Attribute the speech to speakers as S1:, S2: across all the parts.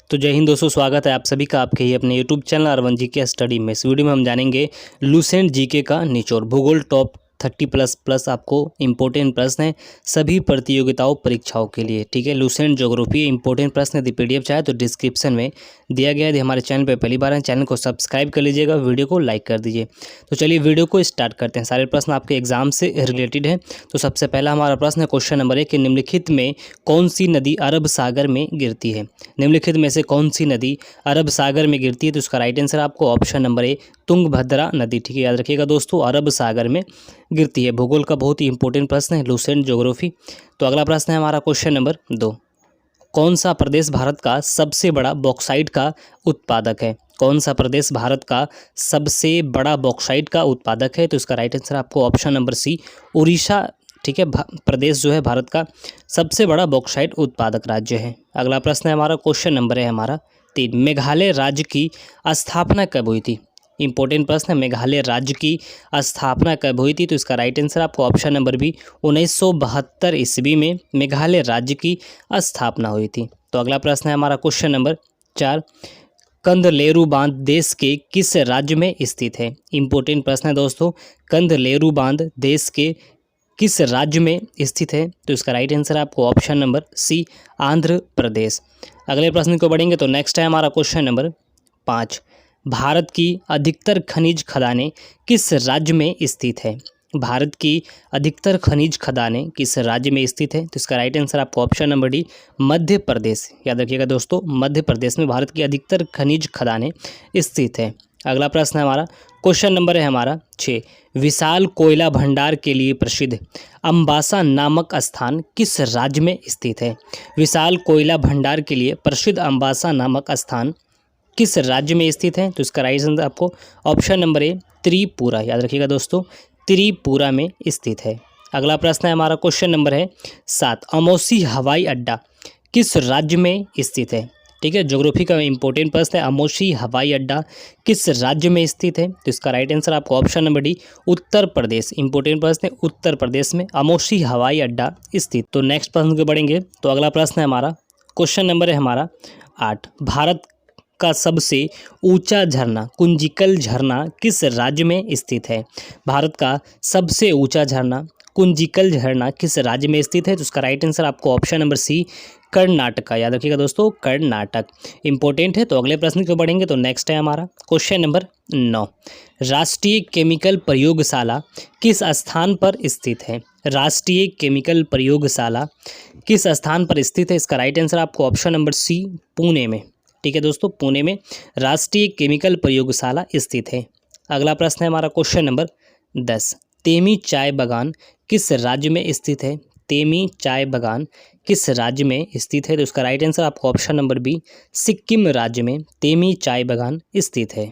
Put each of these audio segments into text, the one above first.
S1: तो जय हिंद दोस्तों, स्वागत है आप सभी का आपके ही अपने YouTube channel urban GK study में। इस वीडियो में हम जानेंगे लुसेंट जीके का निचोड़। भूगोल टॉप 30+ आपको इंपॉर्टेंट प्रश्न है सभी प्रतियोगिताओं परीक्षाओं के लिए। ठीक है, लुसेंट ज्योग्राफी इंपॉर्टेंट प्रश्न। यदि पीडीएफ चाहे तो डिस्क्रिप्शन में दिया गया है। यदि हमारे चैनल पर पहली बार है, चैनल को सब्सक्राइब कर लीजिएगा, वीडियो को लाइक कर दीजिए। तो चलिए वीडियो को स्टार्ट करते हैं। सारे प्रश्न आपके एग्जाम से रिलेटेड है। तो सबसे पहला हमारा प्रश्न है क्वेश्चन नंबर 1 कि निम्नलिखित में कौन सी नदी अरब सागर में गिरती है। निम्नलिखित में से कौन सी नदी अरब सागर में गिरती है? तो इसका राइट आंसर आपको ऑप्शन नंबर ए तुंगभद्रा नदी। ठीक है, याद रखिएगा दोस्तों, अरब सागर में गिरती है। भूगोल का बहुत ही इंपॉर्टेंट प्रश्न है, लुसेंट ज्योग्राफी। तो अगला प्रश्न है हमारा क्वेश्चन नंबर 2, कौन सा प्रदेश भारत का सबसे बड़ा बॉक्साइट का उत्पादक है? कौन सा प्रदेश भारत का सबसे बड़ा बॉक्साइट का उत्पादक है? तो इसका राइट आंसर आपको ऑप्शन नंबर सी उड़ीसा। ठीक है, प्रदेश जो है भारत का सबसे बड़ा बॉक्साइट उत्पादक राज्य है। अगला प्रश्न है हमारा क्वेश्चन नंबर है हमारा 3, मेघालय राज्य की स्थापना कब हुई थी? इंपॉर्टेंट प्रश्न है, मेघालय राज्य की स्थापना कब हुई थी? तो इसका राइट आंसर आपको ऑप्शन नंबर बी 1972 ईस्वी में मेघालय राज्य की स्थापना हुई थी। तो अगला प्रश्न है हमारा क्वेश्चन नंबर 4, कंदलेरू बांध देश के किस राज्य में स्थित है? इंपॉर्टेंट प्रश्न है दोस्तों, कंदलेरू बांध देश के किस राज्य में स्थित है? तो इसका राइट आंसर आपको option number C Andhra Pradesh. अगले प्रश्न को बढ़ेंगे तो नेक्स्ट है हमारा क्वेश्चन नंबर 5, भारत की अधिकतर खनिज खदानें किस राज्य में स्थित है? भारत की अधिकतर खनिज खदानें किस राज्य में स्थित है? तो इसका राइट आंसर आपको option number D Madhya Pradesh. याद रखिएगा दोस्तों, मध्य प्रदेश में भारत की अधिकतर खनिज खदानें स्थित है। अगला प्रश्न है हमारा क्वेश्चन नंबर है हमारा 6, विशाल कोयला भंडार के लिए प्रसिद्ध अम्बासा नामक स्थान किस राज्य में स्थित है? विशाल कोयला भंडार के लिए प्रसिद्ध अम्बासा नामक स्थान किस राज्य में स्थित है? तो इसका राइट आंसर आपको ऑप्शन नंबर ए त्रिपुरा। याद रखिएगा दोस्तों, त्रिपुरा में स्थित है। अगला प्रश्न है हमारा क्वेश्चन नंबर है 7, अमौसी हवाई अड्डा किस राज्य में स्थित है? ठीक है, ज्योग्राफी का इंपॉर्टेंट प्रश्न है, अमौसी हवाई अड्डा किस राज्य में स्थित है? तो इसका राइट आंसर आपको option number D Uttar Pradesh. Important प्रश्न है, उत्तर प्रदेश में अमौसी हवाई अड्डा स्थित। तो नेक्स्ट प्रश्न को बढ़ेंगे तो अगला प्रश्न है हमारा क्वेश्चन नंबर है हमारा 8, भारत का सबसे ऊंचा झरना कुंजिकल झरना किस राज्य में स्थित है? भारत का सबसे ऊंचा झरना कुंजिकल झरना किस राज्य में स्थित है? तो उसका राइट आंसर आपको ऑप्शन नंबर सी कर्नाटक। याद रखिएगा दोस्तों, कर्नाटक इंपॉर्टेंट है। तो अगले प्रश्न को बढ़ेंगे तो नेक्स्ट है हमारा क्वेश्चन नंबर 9, राष्ट्रीय केमिकल प्रयोगशाला किस स्थान पर स्थित है? राष्ट्रीय केमिकल प्रयोगशाला किस स्थान पर स्थित है? इसका राइट आंसर आपको ऑप्शन नंबर सी पुणे में। ठीक है दोस्तों, पुणे में राष्ट्रीय केमिकल प्रयोगशाला स्थित है। अगला प्रश्न है हमारा क्वेश्चन नंबर 10, तेमी चाय बागान किस राज्य में स्थित है? तेमी चाय बागान किस राज्य में स्थित है? तो उसका राइट आंसर आपको ऑप्शन नंबर बी सिक्किम राज्य में तेमी चाय बागान स्थित है।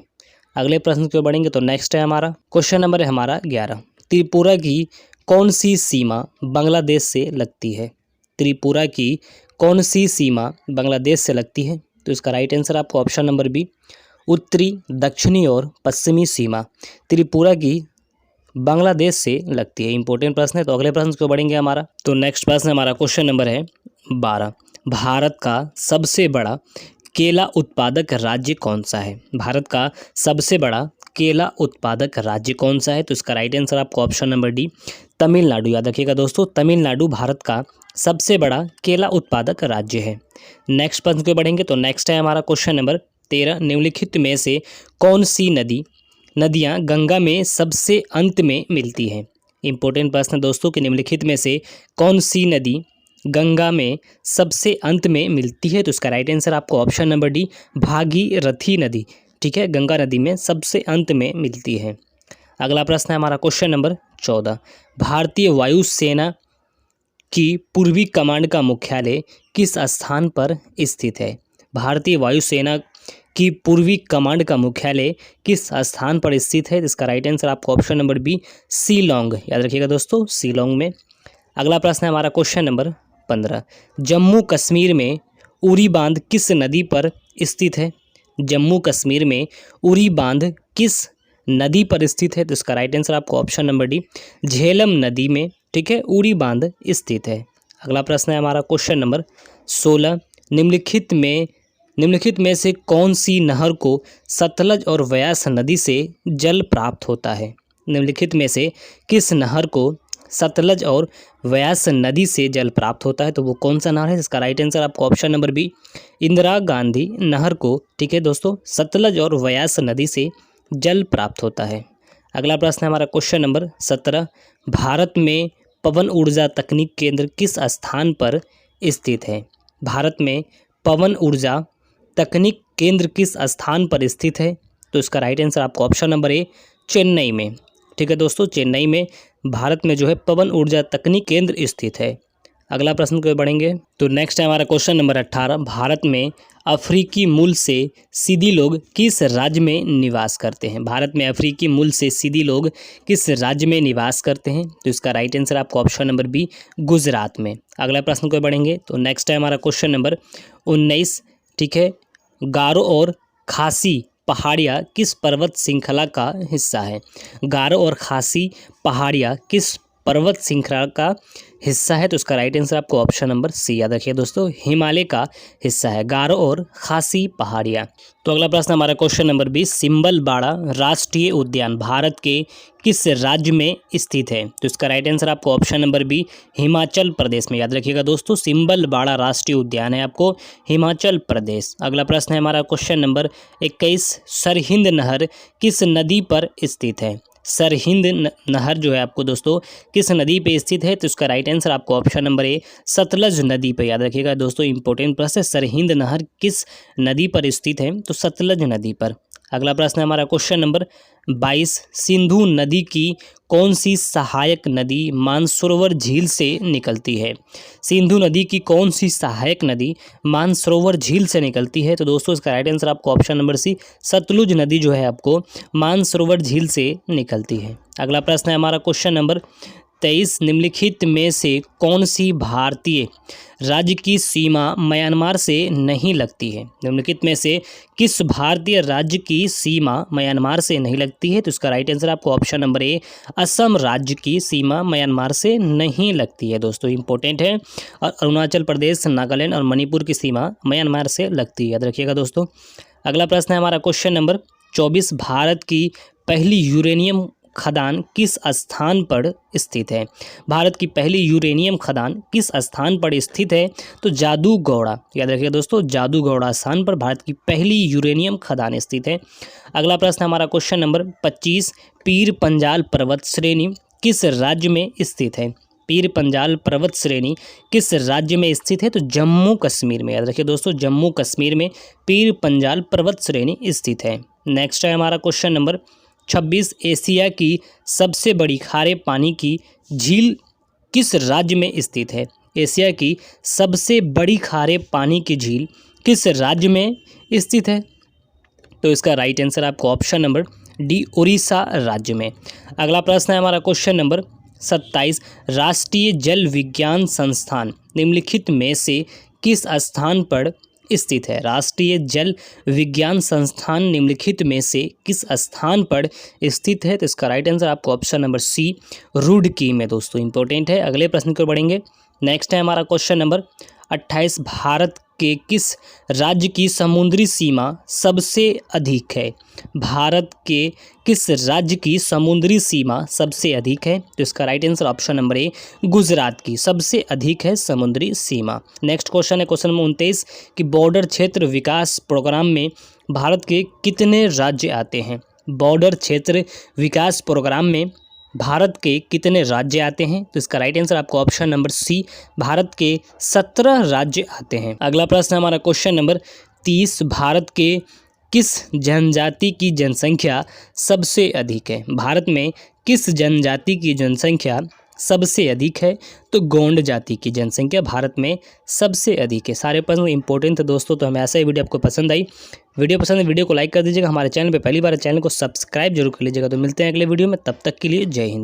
S1: अगले प्रश्न की ओर बढ़ेंगे तो नेक्स्ट है हमारा क्वेश्चन नंबर है हमारा 11, त्रिपुरा की कौन सी सीमा बांग्लादेश से लगती है? त्रिपुरा की कौन सी सीमा बांग्लादेश से लगती है? तो इसका राइट आंसर आपको ऑप्शन नंबर बी उत्तरी, दक्षिणी और पश्चिमी सीमा त्रिपुरा की बांग्लादेश से लगती है। इंपॉर्टेंट प्रश्न है। तो अगले प्रश्न को बढ़ेंगे हमारा तो नेक्स्ट प्रश्न हमारा क्वेश्चन नंबर है 12, भारत का सबसे बड़ा केला उत्पादक राज्य कौन सा है? भारत का सबसे बड़ा केला उत्पादक राज्य कौन सा है? तो इसका राइट आंसर आपको ऑप्शन नंबर डी तमिलनाडु। याद रखिएगा दोस्तों, तमिलनाडु भारत का सबसे बड़ा केला उत्पादक राज्य है। नेक्स्ट प्रश्न को बढ़ेंगे तो नेक्स्ट है हमारा क्वेश्चन नंबर 13, निम्नलिखित में से कौन सी नदियाँ गंगा में सबसे अंत में मिलती हैं? इंपॉर्टेंट प्रश्न दोस्तों कि निम्नलिखित में से कौन सी नदी गंगा में सबसे अंत में मिलती है? तो इसका राइट आंसर आपको ऑप्शन नंबर डी भागीरथी नदी। ठीक है, गंगा नदी में सबसे अंत में मिलती है। अगला प्रश्न है हमारा क्वेश्चन नंबर 14, भारतीय वायुसेना की पूर्वी कमांड का मुख्यालय किस स्थान पर स्थित है? भारतीय वायुसेना की पूर्वी कमांड का मुख्यालय किस स्थान पर स्थित है? इसका राइट आंसर आपको ऑप्शन नंबर बी शिलांग। याद रखिएगा दोस्तों, शिलांग में। अगला प्रश्न है हमारा क्वेश्चन नंबर 15, जम्मू कश्मीर में उरी बांध किस नदी पर स्थित है? जम्मू कश्मीर में उरी बांध किस नदी पर स्थित है? तो इसका राइट आंसर आपको ऑप्शन नंबर डी झेलम नदी में, ठीक है, उरी बांध स्थित है। अगला प्रश्न है हमारा क्वेश्चन नंबर 16, निम्नलिखित में निम्नलिखित में से कौन सी नहर को सतलज और व्यास नदी से जल प्राप्त होता है? निम्नलिखित में से किस नहर को सतलज और व्यास नदी से जल प्राप्त होता है? तो वो कौन सा नहर है? इसका राइट आंसर आपको option number b, Indira Gandhi नहर को, ठीक है दोस्तों, सतलज और व्यास नदी से जल प्राप्त होता है। अगला प्रश्न है हमारा क्वेश्चन नंबर 17, भारत में पवन ऊर्जा तकनीक केंद्र किस स्थान पर स्थित है? भारत में पवन ऊर्जा तकनीक केंद्र किस स्थान पर स्थित है? तो इसका राइट आंसर आपको ऑप्शन नंबर ए, चेन्नई में, ठीक है दोस्तों, चेन्नई में भारत में जो है पवन ऊर्जा तकनीक केंद्र स्थित है। अगला प्रश्न को बढ़ेंगे तो नेक्स्ट है हमारा क्वेश्चन नंबर 18, भारत में अफ्रीकी मूल से सिद्धि लोग किस राज्य में निवास करते हैं? भारत में अफ्रीकी मूल से सिद्धि लोग किस राज्य में निवास करते हैं? तो इसका राइट आंसर आपको ऑप्शन नंबर बी, गुजरात में। अगला प्रश्न को बढ़ेंगे तो नेक्स्ट है हमारा क्वेश्चन नंबर 19, ठीक है, गारो और खासी पहाड़ियाँ किस पर्वत श्रृंखला का हिस्सा है? गारो और खासी पहाड़ियाँ किस पर्वत श्रृंखला का हिस्सा है? तो इसका राइट आंसर आपको ऑप्शन नंबर सी, याद रखिए दोस्तों, हिमालय का हिस्सा है गारो और खासी पहाड़ियाँ। तो अगला प्रश्न हमारा क्वेश्चन नंबर 20, सिंबलबाड़ा राष्ट्रीय उद्यान भारत के किस राज्य में स्थित है? तो इसका राइट आंसर आपको option number B, Himachal Pradesh में, याद रखिएगा दोस्तों, सिंबलबाड़ा राष्ट्रीय उद्यान है आपको हिमाचल प्रदेश। अगला प्रश्न है हमारा क्वेश्चन नंबर 21, सरहिंद नहर किस नदी पर स्थित है? सरहिंद नहर जो है आपको दोस्तों किस नदी पे स्थित है? तो इसका राइट आंसर आपको ऑप्शन नंबर ए, सतलज नदी पे, याद रखिएगा दोस्तों, इंपॉर्टेंट प्रश्न है, सरहिंद नहर किस नदी पर स्थित है? तो सतलज नदी पर। अगला प्रश्न है हमारा क्वेश्चन नंबर 22, सिंधु नदी की कौन सी सहायक नदी मानसरोवर झील से निकलती है? सिंधु नदी की कौन सी सहायक नदी मानसरोवर झील से निकलती है? तो दोस्तों इसका राइट आंसर आपको ऑप्शन नंबर सी, सतलुज नदी जो है आपको मानसरोवर झील से निकलती है। अगला प्रश्न है हमारा क्वेश्चन नंबर 23, निम्नलिखित में से कौन सी भारतीय राज्य की सीमा म्यांमार से नहीं लगती है? निम्नलिखित में से किस भारतीय राज्य की सीमा म्यांमार से नहीं लगती है? तो इसका राइट आंसर आपको ऑप्शन नंबर ए, असम राज्य की सीमा म्यांमार से नहीं लगती है दोस्तों, इंपॉर्टेंट है। और अरुणाचल प्रदेश, नागालैंड और मणिपुर की सीमा म्यांमार से लगती है, याद रखिएगा दोस्तों। अगला प्रश्न है हमारा क्वेश्चन नंबर 24, भारत की पहली यूरेनियम खदान किस स्थान पर स्थित है? भारत की पहली यूरेनियम खदान किस स्थान पर स्थित है? तो जादूगौड़ा, याद रखिए दोस्तों, जादूगौड़ा स्थान पर भारत की पहली यूरेनियम खदान स्थित है। अगला प्रश्न हमारा क्वेश्चन नंबर 25, पीर पंजाल पर्वत श्रेणी किस राज्य में स्थित है? पीर पंजाल पर्वत श्रेणी किस राज्य में स्थित है? तो जम्मू कश्मीर में, याद रखिए दोस्तों, जम्मू कश्मीर में पीर पंजाल पर्वत श्रेणी स्थित है। नेक्स्ट है हमारा क्वेश्चन नंबर 26, एशिया की सबसे बड़ी खारे पानी की झील किस राज्य में स्थित है? एशिया की सबसे बड़ी खारे पानी की झील किस राज्य में स्थित है? तो इसका राइट आंसर आपको ऑप्शन नंबर डी, उड़ीसा राज्य में। अगला प्रश्न है हमारा क्वेश्चन नंबर 27, राष्ट्रीय जल विज्ञान संस्थान निम्नलिखित में से किस स्थान पर स्थित है? राष्ट्रीय जल विज्ञान संस्थान निम्नलिखित में से किस स्थान पर स्थित है? तो इसका राइट आंसर आपको ऑप्शन नंबर सी, रुड़की में दोस्तों, इंपॉर्टेंट है। अगले प्रश्न को बढ़ेंगे। नेक्स्ट है हमारा क्वेश्चन नंबर 28, भारत के किस राज्य की समुद्री सीमा सबसे अधिक है? भारत के किस राज्य की समुद्री सीमा सबसे अधिक है? तो इसका right answer option number A, Gujarat की सबसे अधिक है समुद्री सीमा। नेक्स्ट क्वेश्चन है क्वेश्चन नंबर 29 कि बॉर्डर क्षेत्र विकास प्रोग्राम में भारत के कितने राज्य आते हैं? बॉर्डर क्षेत्र विकास प्रोग्राम में भारत के कितने राज्य आते हैं? तो इसका राइट आंसर आपको ऑप्शन नंबर सी, भारत के 17 राज्य आते हैं। अगला प्रश्न हमारा क्वेश्चन नंबर 30, भारत के किस जनजाति की जनसंख्या सबसे अधिक है? भारत में किस जनजाति की जनसंख्या सबसे अधिक है? तो गोंड जाति की जनसंख्या भारत में सबसे अधिक है। सारे प्रश्न इंपॉर्टेंट थे दोस्तों, तो हमें ऐसा ही वीडियो आपको पसंद आई। वीडियो पसंद है वीडियो को लाइक कर दीजिएगा, हमारे चैनल पे पहली बार चैनल को सब्सक्राइब जरूर कर लीजिएगा। तो मिलते हैं अगले वीडियो में, तब तक के लिए जय हिंद।